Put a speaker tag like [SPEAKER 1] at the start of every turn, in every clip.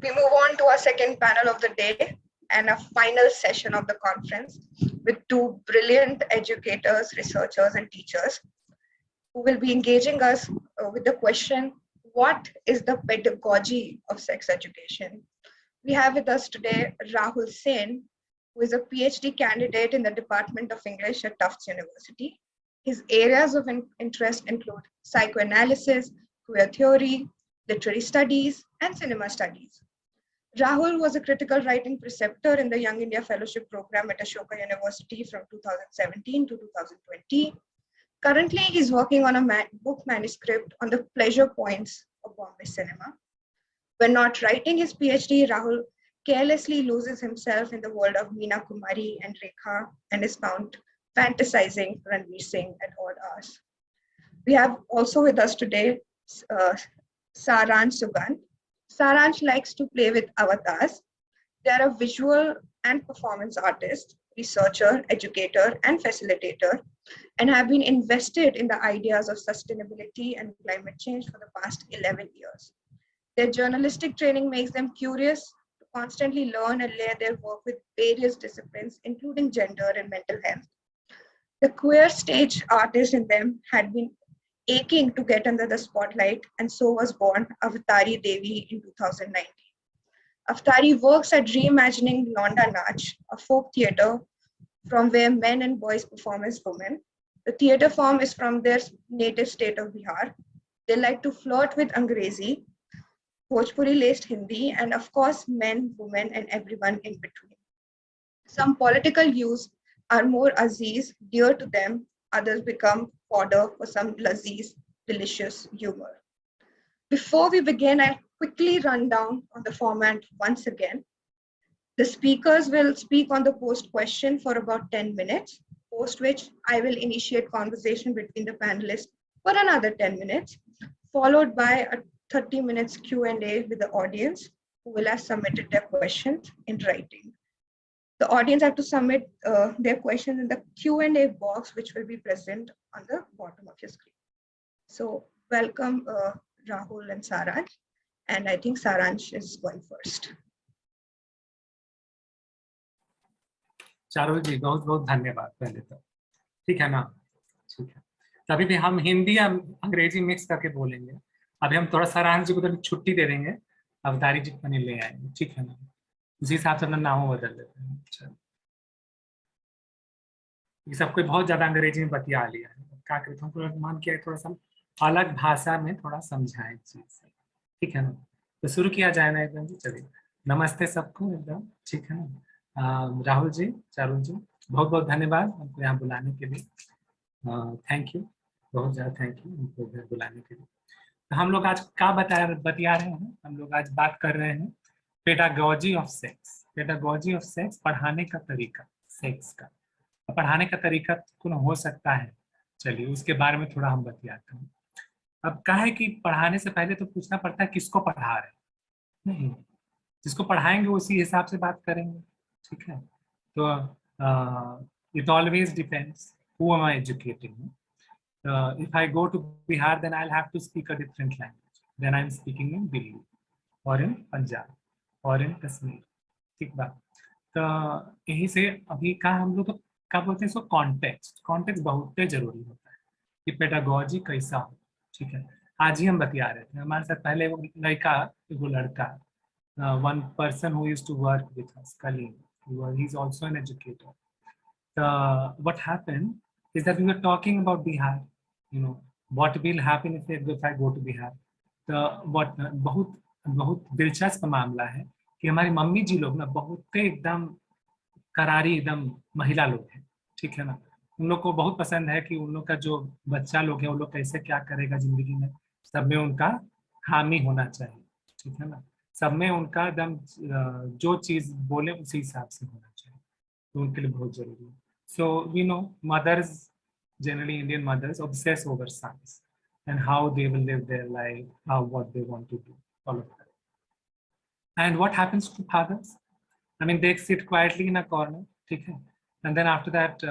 [SPEAKER 1] We move on to our second panel of the day and a final session of the conference with two brilliant educators, researchers, and teachers who will be engaging us with the question, what is the pedagogy of sex education? We have with us today Rahul Sen, who is a PhD candidate in the Department of English at Tufts University. His areas of interest include psychoanalysis, queer theory, literary studies, and cinema studies. Rahul was a critical writing preceptor in the Young India Fellowship Program at Ashoka University from 2017 to 2020. Currently, he's working on a book manuscript on the pleasure points of Bombay cinema. When not writing his PhD, Rahul carelessly loses himself in the world of Meena Kumari and Rekha and is found fantasizing Ranveer Singh at odd hours. We have also with us today Saransh Sugant. Saransh likes to play with avatars. They are a visual and performance artist, researcher, educator, and facilitator, and have been invested in the ideas of sustainability and climate change for the past 11 years. Their journalistic training makes them curious to constantly learn and layer their work with various disciplines, including gender and mental health. The queer stage artist in them had been aching to get under the spotlight, and so was born Avatari Devi in 2019. Avatari works at reimagining Londa Nach, a folk theatre from where men and boys perform as women. The theatre form is from their native state of Bihar. They like to flirt with Angrezi, Bhojpuri-laced Hindi, and of course, men, women, and everyone in between. Some political views are more aziz, dear to them. Others become fodder for some laziz, delicious humor. Before we begin, I'll quickly run down on the format once again. The speakers will speak on the post question for about 10 minutes, post which I will initiate conversation between the panelists for another 10 minutes, followed by a 30 minutes Q&A with the audience who will have submitted their questions in writing. The audience have to submit their questions in the Q&A box, which will be present on the bottom of your screen. So welcome Rahul and Saransh, and I think Saransh is going first.
[SPEAKER 2] चारों जी बहुत बहुत धन्यवाद पहले तो ठीक है ना ठीक है तभी भी हम हिंदी या अंग्रेजी मिक्स करके बोलेंगे अभी हम थोड़ा सारांश जी को तो छुट्टी दे देंगे अवतारी जी को नहीं ले आएंगे ठीक है ना उसी हिसाब से अपना नाम बदल देते हैं अच्छा ये सब कोई बहुत ज्यादा अंग्रेजी में बतिया लिया है क्या करते हैं थोड़ा मान किया थोड़ा सा अलग भाषा में थोड़ा समझाएं चीज ठीक है ना तो शुरू किया जाए ना एकदम जी चलिए नमस्ते सबको एकदम ठीक है ना राहुल जी चारुल जी बहुत बहुत धन्यवाद हमको यहाँ बुलाने के लिए थैंक यू बहुत ज़्यादा थैंक यू हमको घर बुलाने के लिए तो हम लोग आज क्या बतिया रहे हैं हम लोग आज बात कर रहे हैं पेडागोजी ऑफ सेक्स पढ़ाने का तरीका सेक्स का पढ़ाने का तरीका कौन हो सकता है चलिए उसके बारे में थोड़ा हम बतियाते हैं अब क्या है कि पढ़ाने से पहले तो पूछना पड़ता है किसको पढ़ा रहे हैं जिसको पढ़ाएंगे उसी हिसाब से बात करेंगे ठीक है तो it always depends who am I educating if I go to Bihar then I'll have to speak a different language then I'm speaking in Delhi or in Punjab or in Kashmir ठीक बात तो यही से अभी का हम लोग तो क्या बोलते हैं इसको कॉन्टेक्स्ट बहुत जरूरी होता है कि पेडागोजी कैसा हो ठीक है आज ही हम बतिया रहे थे हमारे साथ पहले वो लड़का one person who used to work with us colleague he's also an educator what happened is that we were talking about Bihar you know what will happen if I go to Bihar तो बहुत दिलचस्प मामला है कि हमारी mummy जी लोग ना बहुत एकदम करारी एकदम महिला लोग हैं ठीक है ना उन लोग को बहुत पसंद है कि उन लोग का जो बच्चा लोग है उन लोग कैसे क्या करेगा जिंदगी में सब में उनका हामी होना चाहिए ठीक है ना सब में उनका एकदम जो चीज बोले उसी हिसाब से होना चाहिए तो उनके लिए बहुत जरूरी है so we know mothers generally Indian mothers obsess over sons and how they will live their life how what they want to do all of that and what happens to fathers I mean they sit quietly in a corner ठीक है and then after that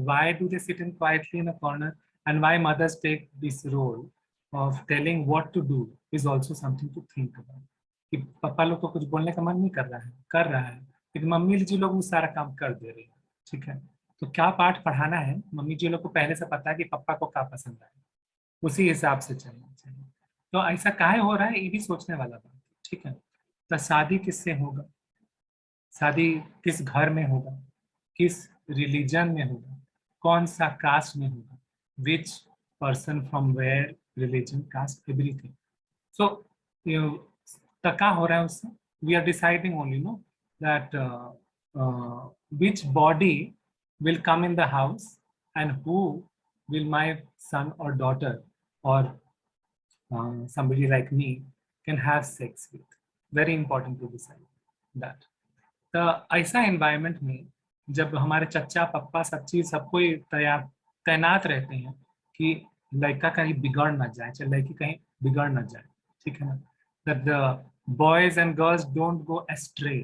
[SPEAKER 2] why do they sit in quietly in a corner and why mothers take this role of telling what to do is also something to think about कि पापा लोग को कुछ बोलने का मन नहीं कर रहा है, लेकिन मम्मी जी लोग वो सारा काम कर दे रही है। ठीक है, तो क्या पाठ पढ़ाना है, मम्मी जी लोग को पहले से पता है कि पापा को क्या पसंद है, उसी हिसाब से चलना चाहिए। तो ऐसा काहे हो रहा है, ये भी सोचने वाला बात है। ठीक है, तो शादी किससे होगा, शादी किस घर में होगा, किस रिलीजन में होगा, कौन सा कास्ट में होगा, which person from where, religion, caste, everything. So क्या हो रहा है उससे, we are deciding only know that which body will come in the house and who will my son or daughter or somebody like me can have sex with. Very important to decide that. तो ऐसा environment में जब हमारे चचा पप्पा सब चीज सब कोई तैयार तैनात रहते हैं कि लड़का कहीं बिगड़ ना जाए, चाहे लड़की कहीं बिगड़ ना जाए, ठीक है ना, that the boys and girls don't go astray,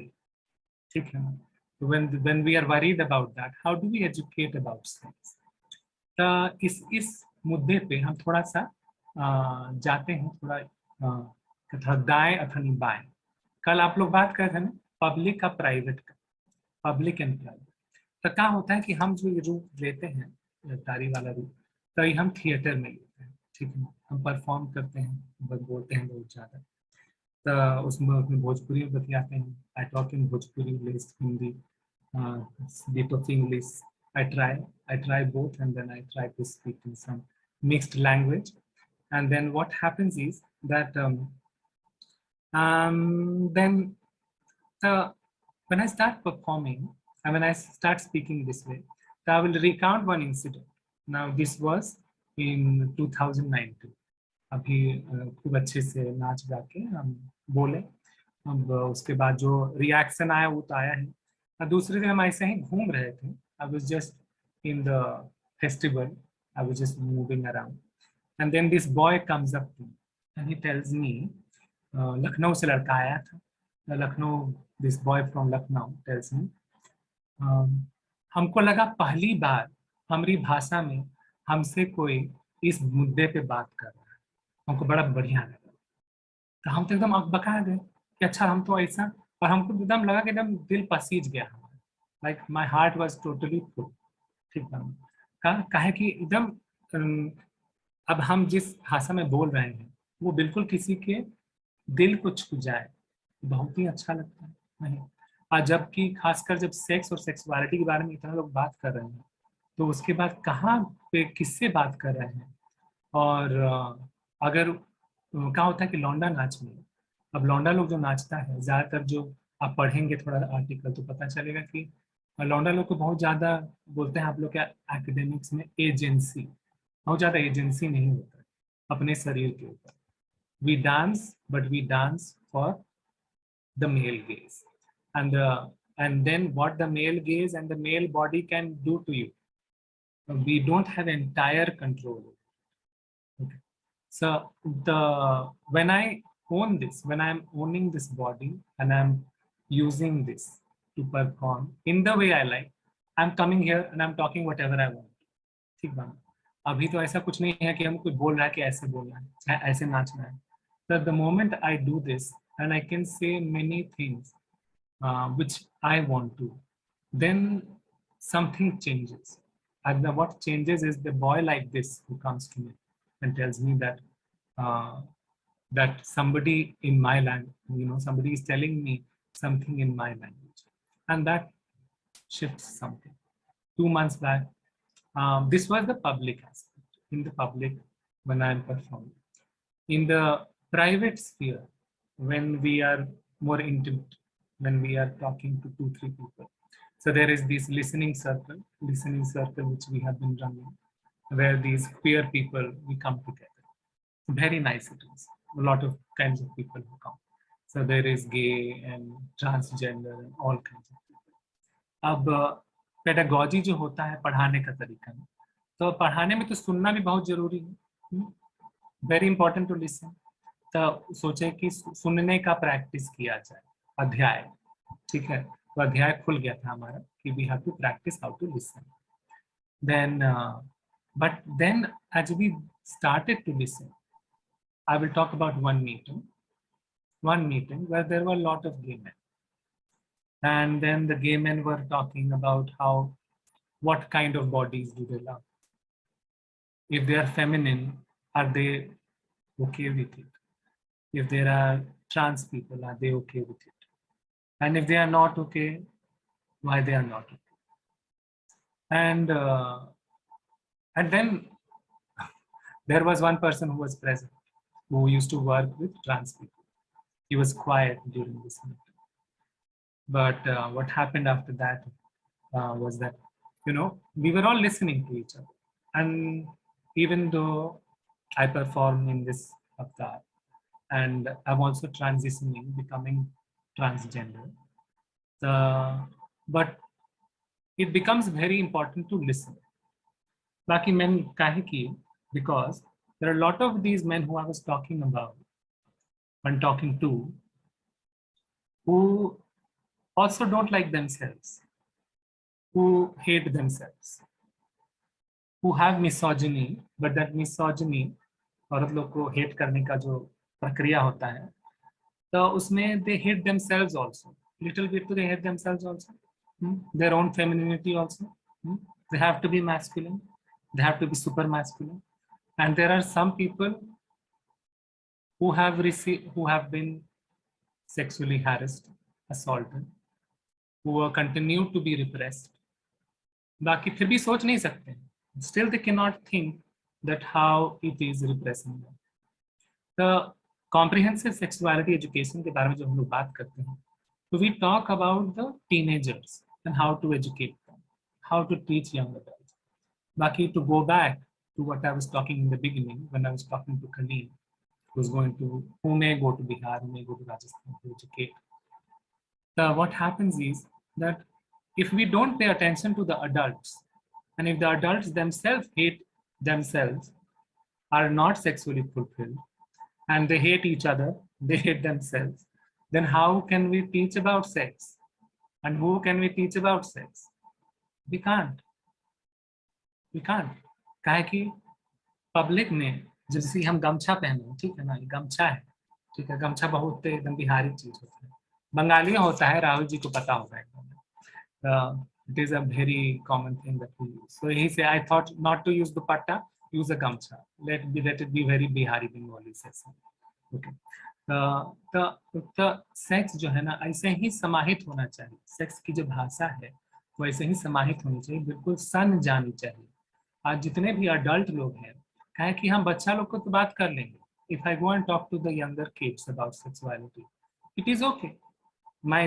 [SPEAKER 2] ठीक है ना, when we are worried about that, how do we educate about sex? तो इस मुद्दे पे हम थोड़ा सा जाते हैं, थोड़ा दाएं अथवा बाएं। कल आप लोग बात कर रहे थे ना पब्लिक का प्राइवेट का, पब्लिक एंड प्राइवेट। तो क्या होता है कि हम जो रूप लेते हैं, तारी वाला रूप, तो ये हम थिएटर में लेते हैं, ठीक है, हम परफॉर्म करते हैं, बोलते हैं बहुत ज्यादा। तो उसमें भोजपुरी में बतियाते हैं, I talk in Bhojpuri, Hindi, bit of English. I try both, and then I try to speak in some mixed language. And then what happens is that then when I start performing and when I start speaking this way, I will recount one incident. Now this was in 2019. अभी खूब अच्छे से नाच गा के हम बोले। अब उसके बाद जो रिएक्शन आया वो तो आया है। और दूसरे दिन हम ऐसे ही घूम रहे थे, I was just in the festival, I was just moving around, and then this boy comes up to and he tells me, Lucknow से लड़का आया था, Lucknow, this boy from Lucknow tells me, हमको लगा पहली बार हमारी भाषा में हमसे कोई इस मुद्दे पे बात कर रहा है, हमको बड़ा बढ़िया लगा। तो हम तो एकदम अकबका गए कि अच्छा, हम तो ऐसा, और हमको एकदम लगा कि एकदम दिल पसीज गया हमारा, like my heart was totally full. ठीक है, काहे कि एकदम अब हम जिस भाषा में बोल रहे हैं वो बिल्कुल किसी के दिल को छू जाए, बहुत ही अच्छा लगता है, नहीं? और जबकि खासकर जब सेक्स और सेक्सुअलिटी के बारे में इतना लोग बात कर रहे हैं, तो उसके बाद कहाँ पे किससे बात कर रहे हैं। और अगर क्या होता है कि लौंडा नाच में, अब लौंडा लोग जो नाचता है ज्यादातर, जो आप पढ़ेंगे थोड़ा आर्टिकल तो पता चलेगा कि लौंडा लोग को बहुत ज्यादा बोलते हैं आप लोग क्या एकेडमिक्स में, एजेंसी, बहुत ज्यादा एजेंसी नहीं होता है अपने शरीर के ऊपर। We dance, but we dance for the male gaze, and then what the male gaze and the male body can do to you, we don't have entire control. Okay. So when I own this, when I'm owning this body and I'm using this to perform in the way I like, I'm coming here and I'm talking whatever I want. ठीक है, अभी तो ऐसा कुछ नहीं है कि हम कुछ बोल रहा है कि ऐसे बोलना है, ऐसे नाचना है। So the moment I do this and I can say many things which I want to, then something changes. And what changes is the boy like this who comes to me and tells me that that somebody in my language, somebody is telling me something in my language, and that shifts something. 2 months back, this was the public aspect. In the public, when I'm performing, in the private sphere, when we are more intimate, when we are talking to 2-3 people, so there is this listening circle which we have been running, where these queer people, we come together. Very nice it is. A lot of kinds of people who come. So there is gay and transgender and all kinds of people. अब pedagogy जो होता है पढ़ाने का तरीका में, तो पढ़ाने में तो सुनना भी बहुत जरूरी है, वेरी इंपॉर्टेंट टू लिसन। तो सोचे कि सुनने का प्रैक्टिस किया जाए, अध्याय, ठीक है, तो अध्याय खुल गया था हमारा कि we have to practise how to listen. Then but then as we started to listen, I will talk about one meeting one meeting where there were a lot of gay men. And then the gay men were talking about what kind of bodies do they love? If they are feminine, are they okay with it? If there are trans people, are they okay with it? And if they are not okay, why they are not okay? And then there was one person who was present, who used to work with trans people. He was quiet during this meeting. But what happened after that was that, we were all listening to each other. And even though I perform in this avatar, and I'm also transitioning, becoming transgender, but it becomes very important to listen. Baki men kahe ki? Because there are a lot of these men who I was talking about and talking to, who also don't like themselves, who hate themselves, who have misogyny, but that misogyny, औरत लोग को hate करने का जो प्रक्रिया होता है, तो उसमें they hate themselves also. Little bit they hate themselves also. Their own femininity also. They have to be masculine. They have to be super masculine. And there are some people who have been sexually harassed, assaulted, who continue to be repressed. बाकी फिर भी सोच नहीं सकते. Still they cannot think that how it is repressing them. The comprehensive sexuality education के बारे में जो हम लोग बात करते हैं, so we talk about the teenagers and how to educate them, how to teach young adults. Baki, to go back to what I was talking in the beginning, when I was talking to Khalil, who may go to Bihar, who may go to Rajasthan to educate. What happens is that if we don't pay attention to the adults, and if the adults themselves hate themselves, are not sexually fulfilled, and they hate each other, they hate themselves, then how can we teach about sex? And who can we teach about sex? We can't. We can't. काहे कि public में जैसे हम गमछा पहने, ठीक है ना, ये गमछा है, ठीक है, गमछा बहुत एकदम बिहारी चीज होता है, बंगाली होता है, राहुल जी को पता होगा एकदम. It is a very common thing that we use. So he said, I thought not to use dupatta, use a gamcha. Let it be very Bihari Bengali says. Okay. तो सेक्स जो है ना, ऐसे ही समाहित होना चाहिए. सेक्स की जो भाषा है वो ऐसे ही समाहित होनी चाहिए, बिल्कुल सन जानी चाहिए. आज जितने भी अडल्ट लोग हैं, कहें कि हम बच्चा लोग को तो बात कर लेंगे. If I go and talk to the younger kids about sexuality, it is okay.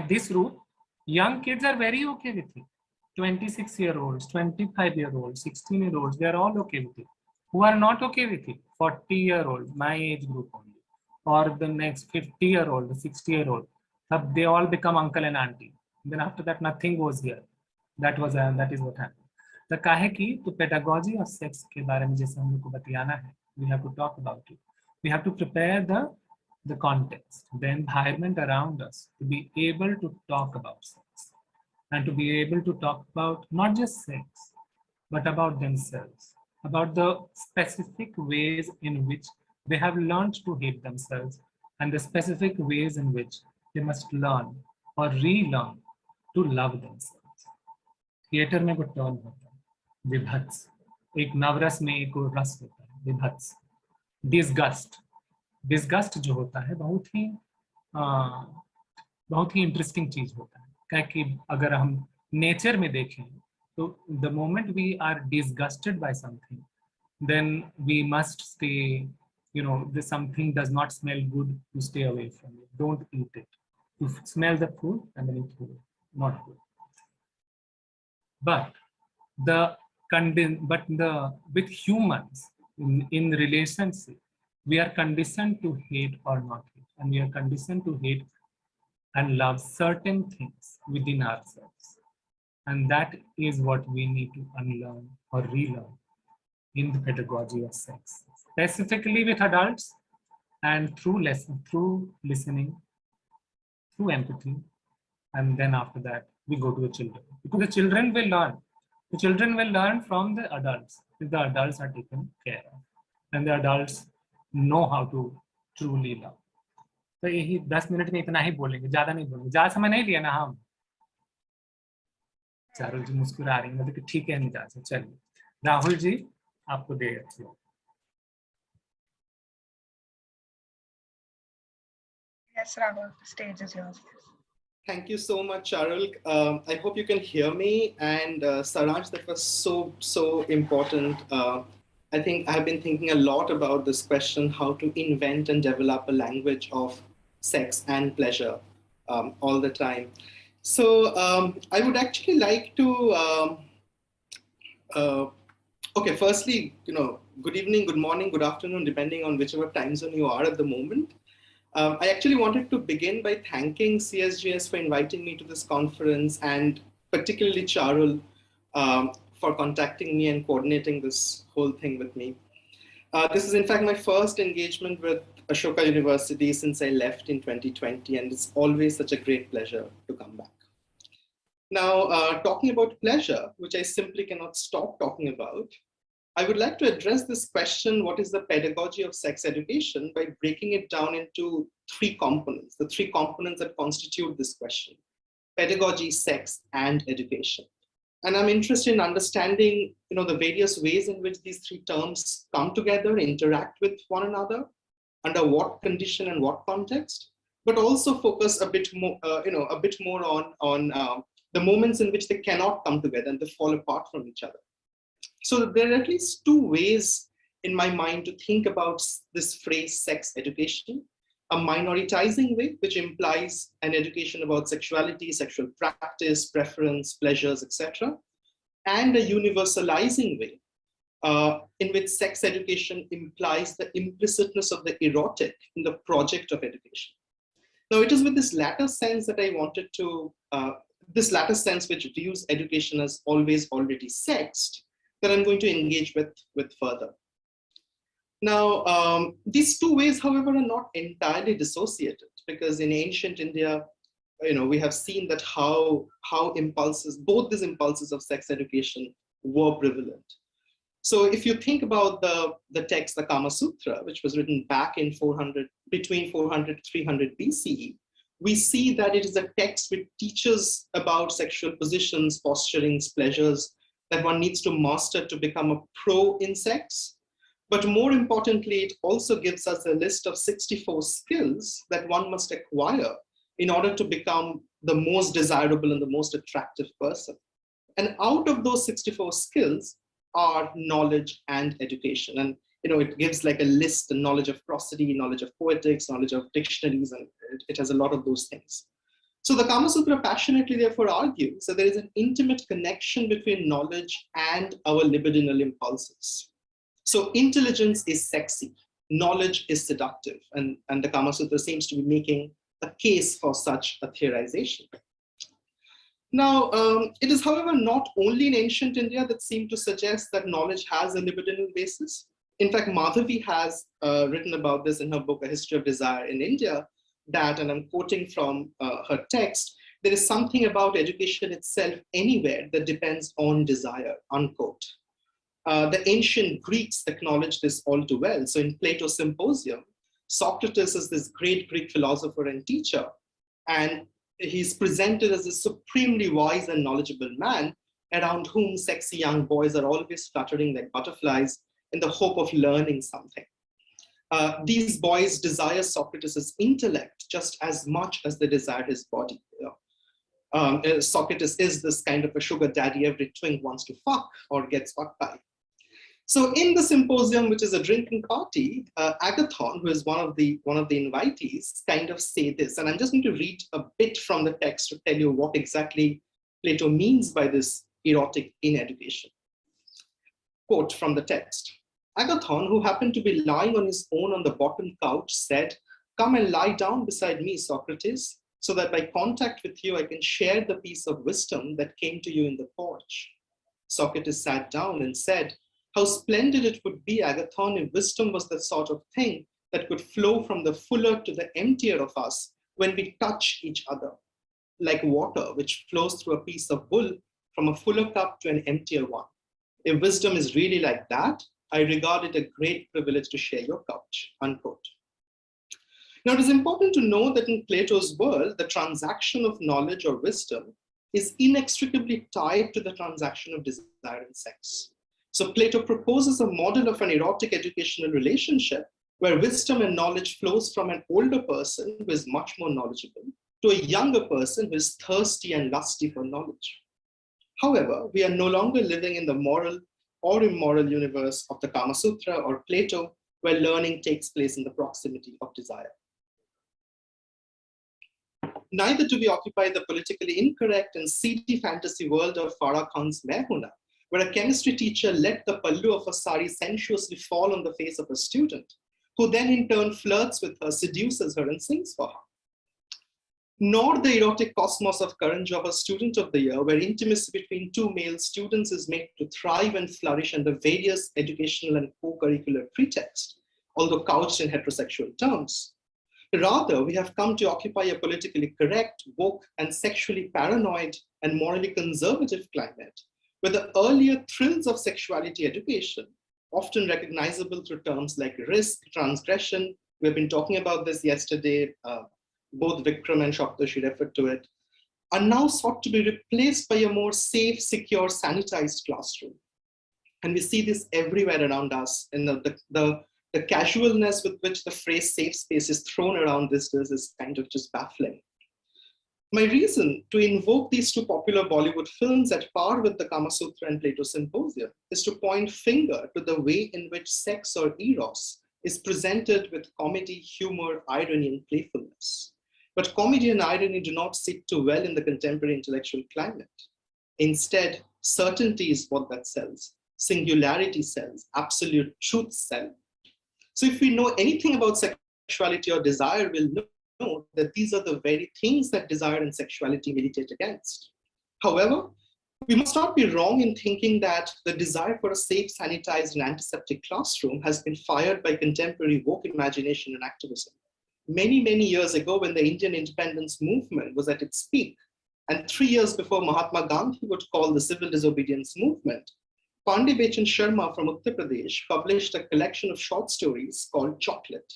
[SPEAKER 2] This route, young kids are very okay with it. 26-year-olds, 25-year-olds, 16-year-olds, they are all okay with it. Who are not okay with it? 40-year-olds, my age group only, or the next 50-year-old, 60-year-old. They all become uncle and auntie. Then after that, nothing goes here. That is what happened. The काहे की तो pedagogy of sex के बारे में जैसे हम लोग को बतियाना है, we have to talk about it. We have to prepare the context, the environment around us to be able to talk about sex, and to be able to talk about not just sex, but about themselves, about the specific ways in which they have learned to hate themselves, and the specific ways in which they must learn or relearn to love themselves. Theatre में कोई turn होता है, विभत्स. एक नवरस में एक रस होता है, विभत्स. डिस्गस्ट जो होता है बहुत ही इंटरेस्टिंग चीज होता है. क्या कि अगर हम नेचर में देखें तो the moment we are disgusted by something, then we must stay, something does not smell good, to stay away from it. Don't eat it. You smell the food and then you throw it. Not good. But with humans in relationship, we are conditioned to hate or not hate, and we are conditioned to hate and love certain things within ourselves, and that is what we need to unlearn or relearn in the pedagogy of sex, specifically with adults, and through listening, through empathy, and then after that we go to the children, because the children will learn. The children will learn from the adults if the adults are taken care of, and the adults know how to truly love. तो यही 10 minute में इतना ही बोलेंगे, ज्यादा नहीं बोलेंगे, ज्यादा समय नहीं लिया ना हम। चारुल जी मुस्कुरा रही है, मतलब कि ठीक है निजा से। चलिए राहुल जी आपको दे रही हूँ।
[SPEAKER 1] Yes, Rahul, the stage is yours.
[SPEAKER 3] Thank you so much, Charul. I hope you can hear me. And Saransh, that was so important. I think I've been thinking a lot about this question, how to invent and develop a language of sex and pleasure all the time. So I would actually like to, okay, firstly, good evening, good morning, good afternoon, depending on whichever time zone you are at the moment. I actually wanted to begin by thanking CSGS for inviting me to this conference, and particularly Charul for contacting me and coordinating this whole thing with me. This is in fact my first engagement with Ashoka University since I left in 2020, and it's always such a great pleasure to come back. Now, talking about pleasure, which I simply cannot stop talking about, I would like to address this question, what is the pedagogy of sex education, by breaking it down into three components, the three components that constitute this question: pedagogy, sex, and education. And I'm interested in understanding, the various ways in which these three terms come together, interact with one another, under what condition and what context, but also focus a bit more, on the moments in which they cannot come together and they fall apart from each other. So there are at least two ways in my mind to think about this phrase sex education: a minoritizing way, which implies an education about sexuality, sexual practice, preference, pleasures, etc., and a universalizing way in which sex education implies the implicitness of the erotic in the project of education. Now, it is with this latter sense that I wanted to, this latter sense which views education as always already sexed, that I'm going to engage with further. Now, these two ways, however, are not entirely dissociated, because in ancient India, we have seen that how impulses, both these impulses of sex education, were prevalent. So if you think about the text, the Kama Sutra, which was written back in between 400 to 300 BCE, we see that it is a text which teaches about sexual positions, posturings, pleasures, that one needs to master to become a pro in sex. But more importantly, it also gives us a list of 64 skills that one must acquire in order to become the most desirable and the most attractive person. And out of those 64 skills are knowledge and education. And it gives like a list: the knowledge of prosody, knowledge of poetics, knowledge of dictionaries, and it has a lot of those things. So the Kama Sutra passionately therefore argues that there is an intimate connection between knowledge and our libidinal impulses. So intelligence is sexy, knowledge is seductive, and the Kama Sutra seems to be making a case for such a theorization. Now, it is, however, not only in ancient India that seem to suggest that knowledge has a libidinal basis. In fact, Madhavi has written about this in her book, A History of Desire in India, that, and I'm quoting from her text, there is something about education itself anywhere that depends on desire, unquote. The ancient Greeks acknowledged this all too well. So in Plato's Symposium, Socrates is this great Greek philosopher and teacher, and he's presented as a supremely wise and knowledgeable man around whom sexy young boys are always fluttering like butterflies in the hope of learning something. These boys desire Socrates' intellect just as much as they desire his body. Socrates is this kind of a sugar daddy every twink wants to fuck or gets fucked by. So in the symposium, which is a drinking party, Agathon, who is one of the invitees, kind of say this, and I'm just going to read a bit from the text to tell you what exactly Plato means by this erotic in education. Quote from the text: Agathon, who happened to be lying on his own on the bottom couch, said, "Come and lie down beside me, Socrates, so that by contact with you, I can share the piece of wisdom that came to you in the porch." Socrates sat down and said, "How splendid it would be, Agathon, if wisdom was the sort of thing that could flow from the fuller to the emptier of us when we touch each other, like water which flows through a piece of wool from a fuller cup to an emptier one. If wisdom is really like that, I regard it a great privilege to share your couch," unquote. Now, it is important to know that in Plato's world, the transaction of knowledge or wisdom is inextricably tied to the transaction of desire and sex. So Plato proposes a model of an erotic educational relationship where wisdom and knowledge flows from an older person who is much more knowledgeable to a younger person who is thirsty and lusty for knowledge. However, we are no longer living in the moral or immoral universe of the Kama Sutra or Plato, where learning takes place in the proximity of desire. Neither do we occupy the politically incorrect and seedy fantasy world of Farah Khan's Mehuna, where a chemistry teacher let the pallu of a sari sensuously fall on the face of a student, who then in turn flirts with her, seduces her, and sings for her. Nor the erotic cosmos of Karan Johar Student of the Year, where intimacy between two male students is made to thrive and flourish under various educational and co-curricular pretexts, although couched in heterosexual terms. Rather, we have come to occupy a politically correct, woke, and sexually paranoid and morally conservative climate, where the earlier thrills of sexuality education, often recognizable through terms like risk, transgression, we've been talking about this yesterday, both Vikram and Shaptashi referred to it, are now sought to be replaced by a more safe, secure, sanitized classroom. And we see this everywhere around us. And the casualness with which the phrase safe space is thrown around these days is kind of just baffling. My reason to invoke these two popular Bollywood films at par with the Kama Sutra and Plato Symposium is to point finger to the way in which sex or eros is presented with comedy, humor, irony, and playfulness. But comedy and irony do not sit too well in the contemporary intellectual climate. Instead, certainty is what that sells. Singularity sells. Absolute truth sells. So if we know anything about sexuality or desire, we'll know that these are the very things that desire and sexuality militate against. However, we must not be wrong in thinking that the desire for a safe, sanitized, and antiseptic classroom has been fired by contemporary woke imagination and activism. Many, many years ago, when the Indian independence movement was at its peak, and 3 years before Mahatma Gandhi would call the civil disobedience movement, Pandey Bechan Sharma from Uttar Pradesh published a collection of short stories called Chocolate,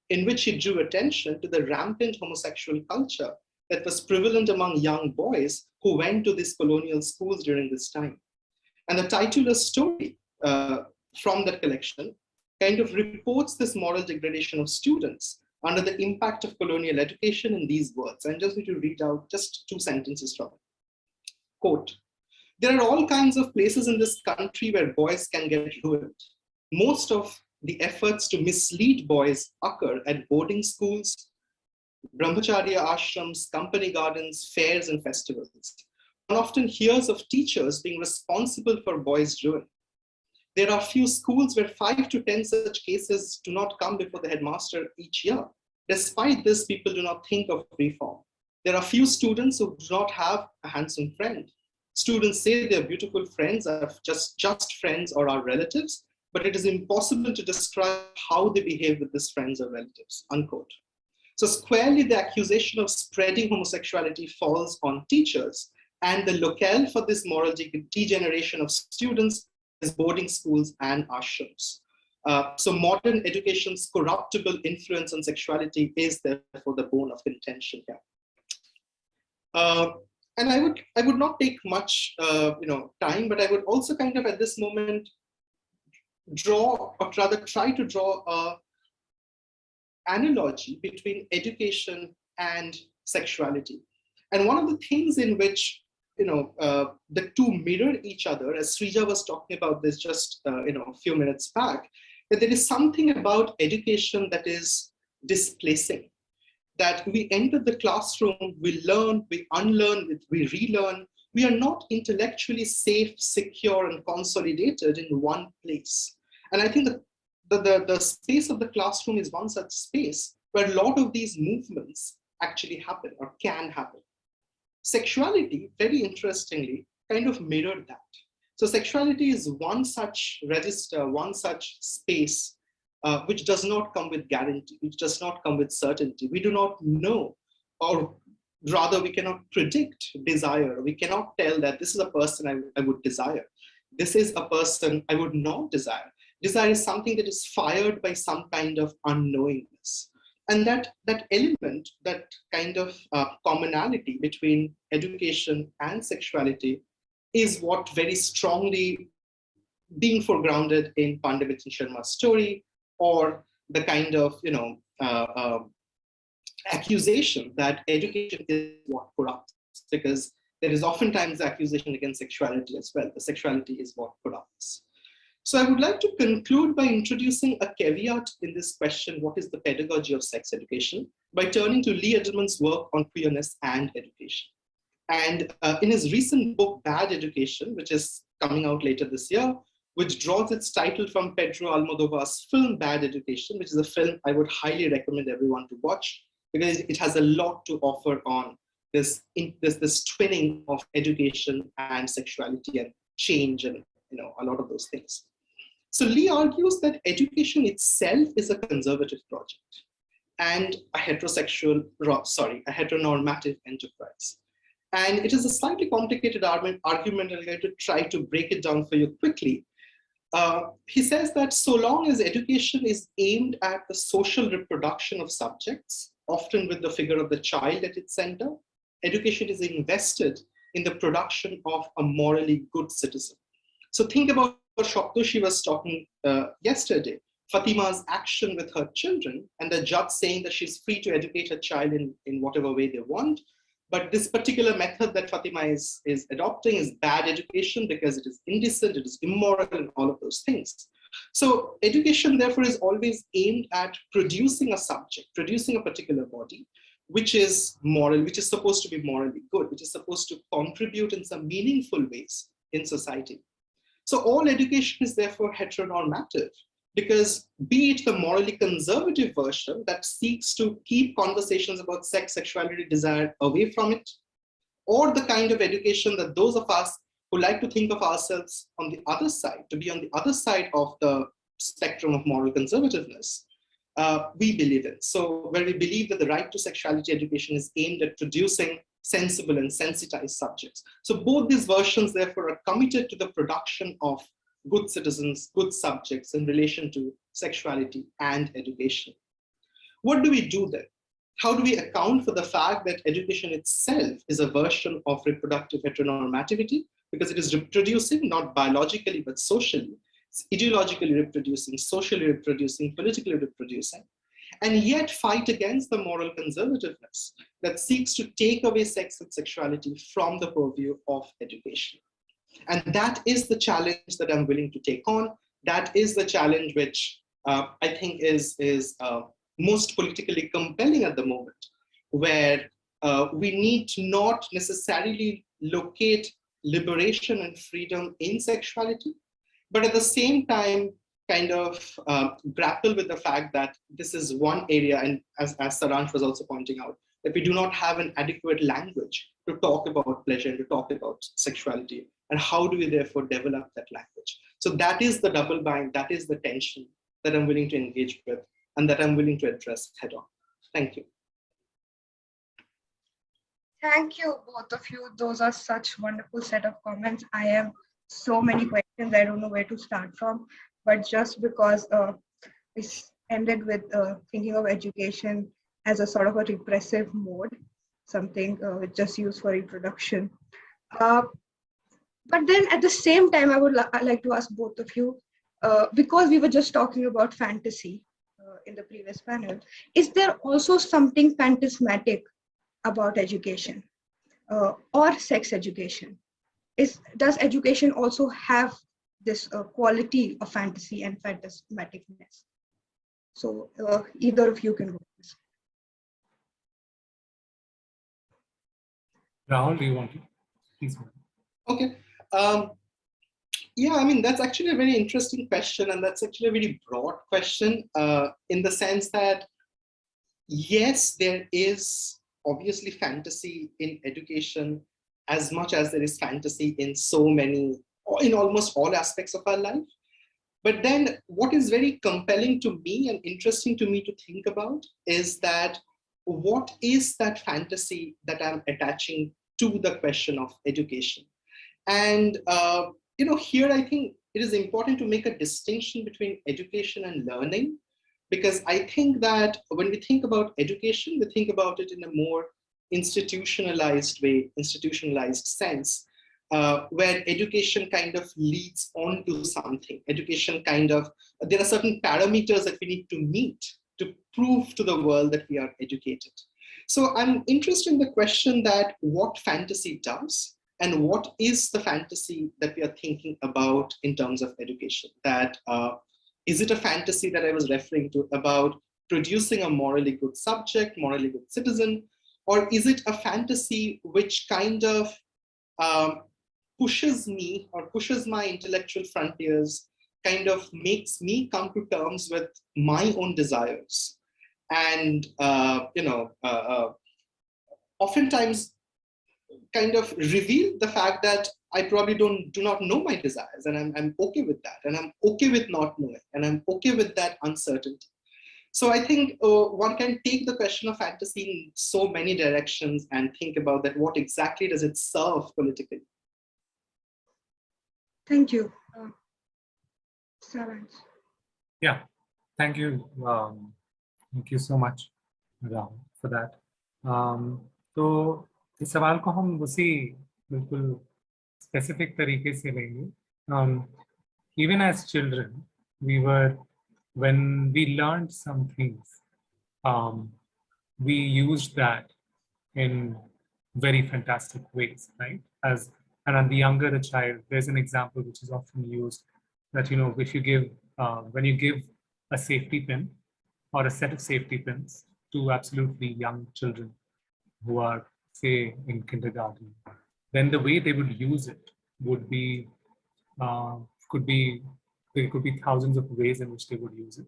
[SPEAKER 3] in which he drew attention to the rampant homosexual culture that was prevalent among young boys who went to these colonial schools during this time. And the titular story from that collection kind of reports this moral degradation of students under the impact of colonial education in these words. I'm just going to read out just 2 sentences from it. Quote, "There are all kinds of places in this country where boys can get ruined. Most of the efforts to mislead boys occur at boarding schools, brahmacharya ashrams, company gardens, fairs, and festivals. One often hears of teachers being responsible for boys' ruin. There are few schools where 5 to 10 such cases do not come before the headmaster each year. Despite this, people do not think of reform. There are few students who do not have a handsome friend. Students say their beautiful friends are just friends or are relatives, but it is impossible to describe how they behave with these friends or relatives," unquote. So squarely, the accusation of spreading homosexuality falls on teachers, and the locale for this moral degeneration of students is boarding schools and ashrams. So modern education's corruptible influence on sexuality is therefore the bone of contention here. And I would not take much time, but I would also kind of at this moment draw, or rather try to draw a analogy between education and sexuality. And one of the things in which the two mirror each other, as Srija was talking about this just a few minutes back, that there is something about education that is displacing. That we enter the classroom, we learn, we unlearn, we relearn. We are not intellectually safe, secure, and consolidated in one place. And I think the space of the classroom is one such space where a lot of these movements actually happen or can happen. Sexuality, very interestingly, kind of mirrored that. So sexuality is one such register, one such space which does not come with guarantee, which does not come with certainty. We do not know, or rather we cannot predict desire. We cannot tell that this is a person I would desire. This is a person I would not desire. Desire is something that is fired by some kind of unknowingness. And that element, that kind of commonality between education and sexuality is what very strongly being foregrounded in Pandavit Sharma's story, or the kind of accusation that education is what corrupts, because there is oftentimes accusation against sexuality as well. The sexuality is what corrupts. So I would like to conclude by introducing a caveat in this question, what is the pedagogy of sex education, by turning to Lee Edelman's work on queerness and education. And in his recent book, Bad Education, which is coming out later this year, which draws its title from Pedro Almodovar's film Bad Education, which is a film I would highly recommend everyone to watch, because it has a lot to offer on this twinning of education and sexuality and change, and a lot of those things. So Lee argues that education itself is a conservative project and a heteronormative enterprise. And it is a slightly complicated argument. I'm going to try to break it down for you quickly. He says that so long as education is aimed at the social reproduction of subjects, often with the figure of the child at its center, education is invested in the production of a morally good citizen. So think about what Shoptoshi was talking yesterday, Fatima's action with her children, and the judge saying that she's free to educate her child in whatever way they want. But this particular method that Fatima is adopting is bad education because it is indecent, it is immoral, and all of those things. So education, therefore, is always aimed at producing a subject, producing a particular body, which is moral, which is supposed to be morally good, which is supposed to contribute in some meaningful ways in society. So all education is therefore heteronormative, because be it the morally conservative version that seeks to keep conversations about sex, sexuality, desire away from it, or the kind of education that those of us who like to think of ourselves on the other side, to be on the other side of the spectrum of moral conservativeness, we believe in. So where we believe that the right to sexuality education is aimed at producing sensible and sensitized subjects. So both these versions, therefore, are committed to the production of good citizens, good subjects in relation to sexuality and education. What do we do then? How do we account for the fact that education itself is a version of reproductive heteronormativity? Because it is reproducing, not biologically, but socially. It's ideologically reproducing, socially reproducing, politically reproducing, and yet fight against the moral conservativeness that seeks to take away sex and sexuality from the purview of education. And that is the challenge that I'm willing to take on. That is the challenge which I think is most politically compelling at the moment, where we need to not necessarily locate liberation and freedom in sexuality, but at the same time, kind of grapple with the fact that this is one area, and as Saransh was also pointing out, that we do not have an adequate language to talk about pleasure and to talk about sexuality. And how do we therefore develop that language? So that is the double bind, that is the tension that I'm willing to engage with and that I'm willing to address head on. Thank you.
[SPEAKER 1] Thank you, both of you. Those are such wonderful set of comments. I have so many questions. I don't know where to start from, but just because we ended with thinking of education as a sort of a repressive mode, something just used for reproduction. But then at the same time, I would like to ask both of you, because we were just talking about fantasy in the previous panel, is there also something phantasmatic about education or sex education? Does education also have this quality of fantasy and phantasmaticness? So either of you can go first.
[SPEAKER 2] Rahul, do you want to? Please.
[SPEAKER 3] Okay. Yeah, I mean, that's actually a very interesting question, and that's actually a very broad question in the sense that, yes, there is obviously fantasy in education as much as there is fantasy in so many, or in almost all aspects of our life. But then what is very compelling to me and interesting to me to think about is that what is that fantasy that I'm attaching to the question of education? And here I think it is important to make a distinction between education and learning, Because I think that when we think about education, we think about it in a more institutionalized way, institutionalized sense, where education kind of leads on to something. Education kind of, there are certain parameters that we need to meet to prove to the world that we are educated. So I'm interested in the question that what fantasy does and what is the fantasy that we are thinking about in terms of education. That is it a fantasy that I was referring to about producing a morally good subject, morally good citizen, or is it a fantasy which kind of pushes me or pushes my intellectual frontiers, kind of makes me come to terms with my own desires, and oftentimes kind of reveal the fact that I probably do not know my desires, and I'm okay with that, and I'm okay with not knowing, and I'm okay with that uncertainty. So I think one can take the question of fantasy in so many directions and think about that. What exactly does it serve politically?
[SPEAKER 1] Thank you. Sarans.
[SPEAKER 2] Yeah, thank you. Thank you so much, Rahul, for that. तो इस सवाल को हम उसी बिल्कुल specific तरीके से लेंगे. Even as children, when we learned some things, we used that in very fantastic ways, right? And the younger the child, there's an example which is often used that, if you give, when you give a safety pin or a set of safety pins to absolutely young children who are, say, in kindergarten, then the way they would use it would be, there could be thousands of ways in which they would use it.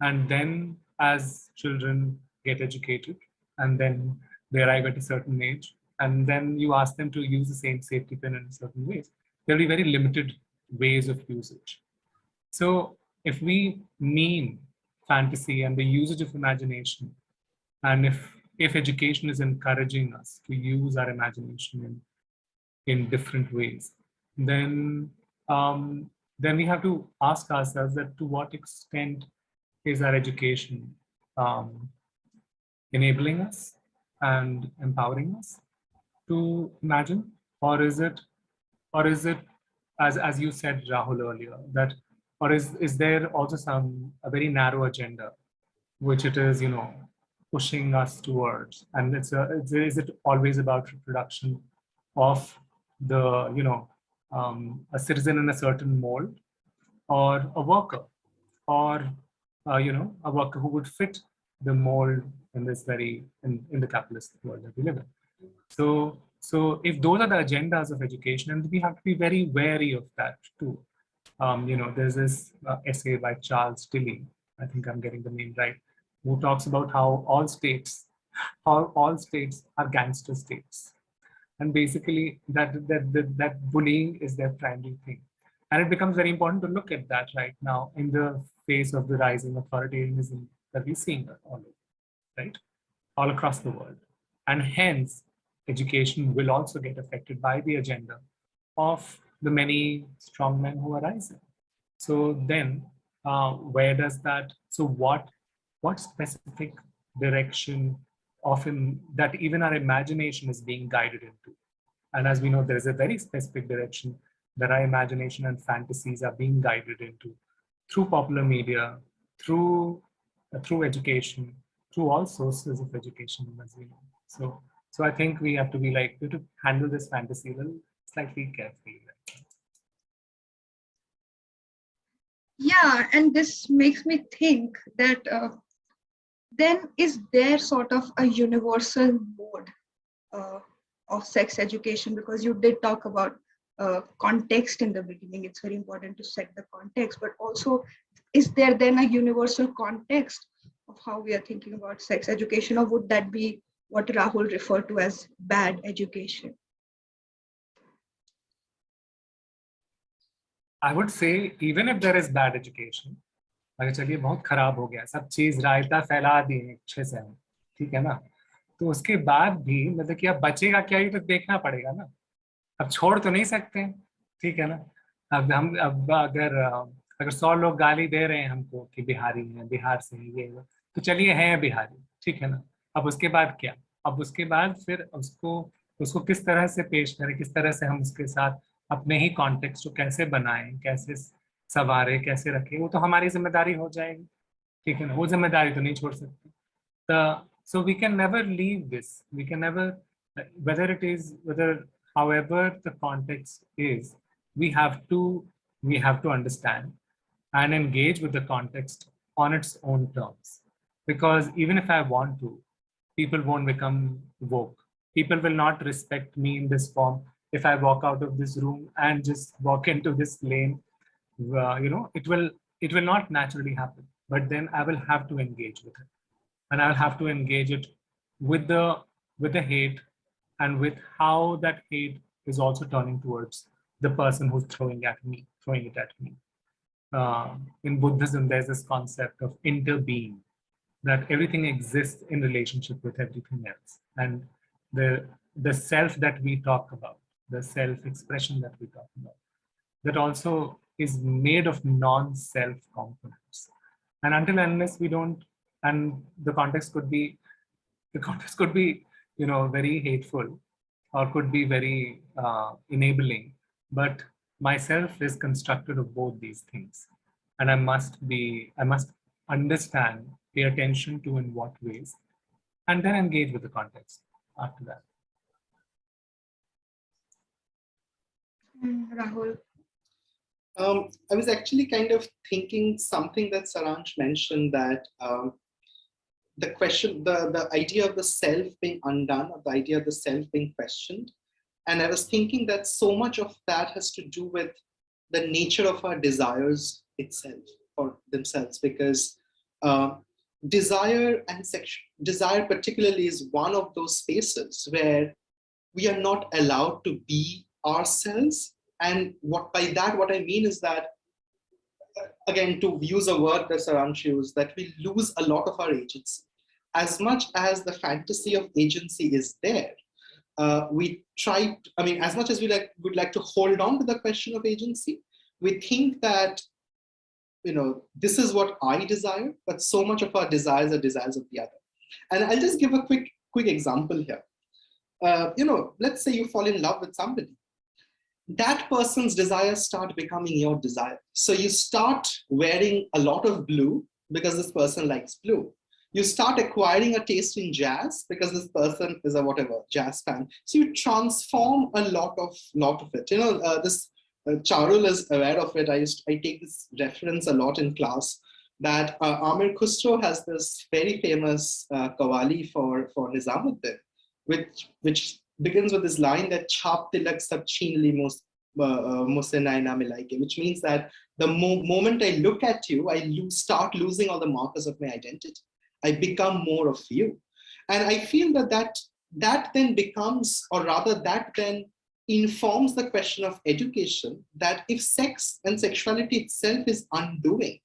[SPEAKER 2] And then as children get educated and then they arrive at a certain age, and then you ask them to use the same safety pin in certain ways, there'll be very limited ways of usage. So if we mean fantasy and the usage of imagination, and if education is encouraging us to use our imagination in different ways, then we have to ask ourselves that to what extent is our education enabling us and empowering us to imagine, or is it as you said, Rahul, earlier, that, or is there also a very narrow agenda which it is pushing us towards, and is it always about reproduction of the a citizen in a certain mold, or a worker, or a worker who would fit the mold in this in the capitalist world that we live in. So if those are the agendas of education, and we have to be very wary of that too. There's this essay by Charles Tilly, I think I'm getting the name right, who talks about how all states are gangster states, and basically that bullying is their primary thing. And it becomes very important to look at that right now in the face of the rising authoritarianism that we're seeing all over, right, all across the world. And hence, education will also get affected by the agenda of the many strong men who are rising. So then, where does that? So what specific direction often that even our imagination is being guided into? And as we know, there is a very specific direction that our imagination and fantasies are being guided into through popular media, through education, through all sources of education, as we know. So I think we have to handle this fantasy a little slightly carefully.
[SPEAKER 1] Yeah, and this makes me think that then is there sort of a universal mode of sex education? Because you did talk about context in the beginning. It's very important to set the context, but also is there then a universal context of how we are thinking about sex education, or would that be what Rahul referred to as bad education?
[SPEAKER 2] I would say even if there is bad education, अगर चलिए बहुत खराब हो गया, सब चीज रायता फैला दिए अच्छे से, ठीक है ना, तो उसके बाद भी मतलब कि अब बचेगा क्या, ये तो देखना पड़ेगा ना, अब छोड़ तो नहीं सकते, ठीक है ना. अब अगर अगर 100 लोग गाली दे रहे हैं हमको कि बिहारी हैं, बिहार से हैं, ये वो, तो चलिए हैं बिहारी, ठीक है ना। अब उसके बाद क्या? अब उसके बाद फिर उसको उसको किस तरह से पेश करें, किस तरह से हम उसके साथ अपने ही कॉन्टेक्स्ट को कैसे बनाएं, कैसे संवारे, कैसे रखें, वो तो हमारी जिम्मेदारी हो जाएगी, ठीक है ना। वो जिम्मेदारी तो नहीं छोड़ सकते। So we can never leave this. We can never, whether however the context is, we have to understand and engage with the context on its own terms. Because even if I want to, people won't become woke. People will not respect me in this form if I walk out of this room and just walk into this lane. It will not naturally happen. But then I will have to engage with it, and I'll have to engage it with the hate, and with how that hate is also turning towards the person who's throwing it at me. In Buddhism, there's this concept of interbeing, that everything exists in relationship with everything else, and the self that we talk about, the self-expression that we talk about, that also is made of non-self components. And until unless we don't, and the context could be, very hateful, or could be very enabling, but myself is constructed of both these things, and I must understand, pay attention to in what ways, and then engage with the context after that.
[SPEAKER 1] Rahul.
[SPEAKER 3] I was actually kind of thinking something that Saransh mentioned, that the question, the idea of the self being undone, or the idea of the self being questioned. And I was thinking that so much of that has to do with the nature of our desires itself, or themselves, because desire particularly is one of those spaces where we are not allowed to be ourselves. And what I mean is that, again, to use a word that Saransh used, that we lose a lot of our agency. As much as the fantasy of agency is there, we try, as much as would like to hold on to the question of agency, we think that, this is what I desire, but so much of our desires are desires of the other. And I'll just give a quick example here. Let's say you fall in love with somebody. That person's desires start becoming your desire. So you start wearing a lot of blue because this person likes blue. You start acquiring a taste in jazz because this person is a whatever jazz fan. So you transform a lot of it. This Charul is aware of it. I take this reference a lot in class, that Amir Khusro has this very famous qawwali for Nizamuddin, which begins with this line that "Chhap tilak sab chheen li musse naina milaike," which means that the moment I look at you, I start losing all the markers of my identity. I become more of you. And I feel that then becomes, or rather that then informs the question of education, that if sex and sexuality itself is undoing